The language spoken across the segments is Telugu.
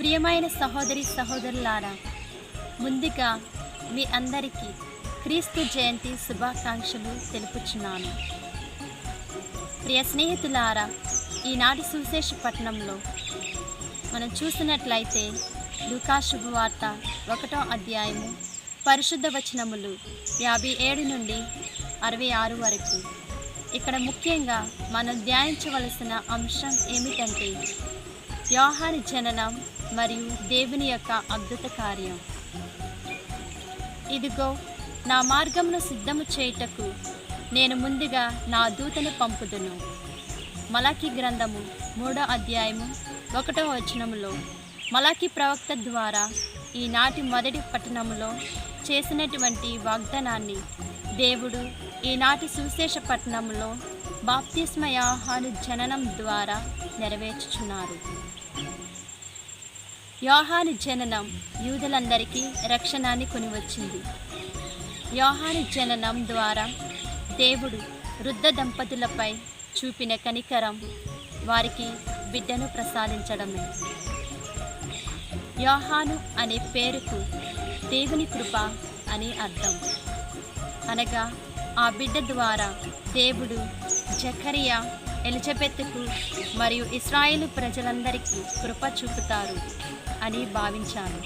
ప్రియమైన సహోదరి సహోదరులారా, ముందుగా మీ అందరికీ క్రీస్తు జయంతి శుభాకాంక్షలు తెలుపుచున్నాను. ప్రియ స్నేహితులారా, ఈనాటి సువిశేష పట్టణంలో మనం చూసినట్లయితే లూకా శుభవార్త 1వ అధ్యాయము పరిశుద్ధ వచనములు 57 నుండి 66 వరకు. ఇక్కడ ముఖ్యంగా మనం ధ్యానించవలసిన అంశం ఏమిటంటే యోహాను జననం మరియు దేవుని యొక్క అద్భుత కార్యం. ఇదిగో, నా మార్గమును సిద్ధము చేయుటకు నేను ముందుగా నా దూతను పంపుదును. మలాకి గ్రంథము 3వ అధ్యాయము 1వ వచనములో మలాకి ప్రవక్త ద్వారా ఈనాటి మొదటి పట్టణములో చేసినటువంటి వాగ్దానాన్ని దేవుడు ఈనాటి సువిశేష పట్టణంలో బాప్తిస్మ యోహాను జననం ద్వారా నెరవేర్చుచున్నారు. యోహాను జననం యూదులందరికీ రక్షణాన్ని కొనివచ్చింది. యోహాను జననం ద్వారా దేవుడు వృద్ధ దంపతులపై చూపిన కనికరం వారికి బిడ్డను ప్రసాదించడమే. యోహాను అనే పేరుకు దేవుని కృప అని అర్థం. అనగా ఆ బిడ్డ ద్వారా దేవుడు జకరియా, ఎలిజబెత్కు మరియు ఇశ్రాయేలు ప్రజలందరికీ కృప చూపుతారు అని భావించాను.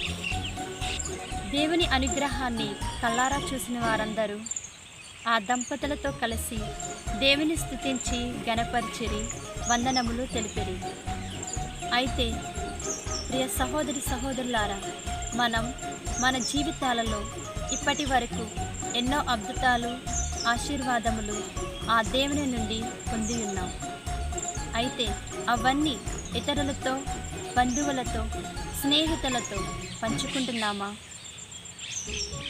దేవుని అనుగ్రహాన్ని కళ్ళారా చూసిన వారందరూ ఆ దంపతులతో కలిసి దేవుని స్తుతించి గణపరిచిరి, వందనములు తెలిపిరి. అయితే ప్రియ సహోదరి సహోదరులారా, మనం మన జీవితాలలో ఇప్పటి వరకు ఎన్నో అద్భుతాలు, ఆశీర్వాదములు ఆ దేవుని నుండి పొంది ఉన్నాం. అయితే అవన్నీ ఇతరులతో, బంధువులతో, స్నేహితులతో పంచుకుంటున్నామా?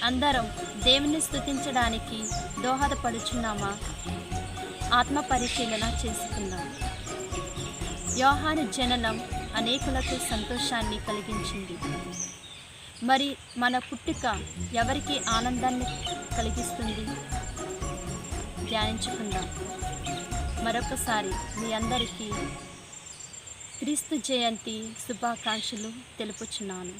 అందరం దేవుని స్తుతించడానికి దోహదపడుచున్నామా? ఆత్మ పరిశీలన చేసుకుందాం. యోహాను జననం అనేకులకు సంతోషాన్ని కలిగించింది. మరి మన పుట్టుక ఎవరికి ఆనందాన్ని కలిగిస్తుంది? ధ్యానించుకుందాం. మరొకసారి మీ అందరికీ క్రీస్తు జయంతి శుభాకాంక్షలు తెలుపుచున్నాను.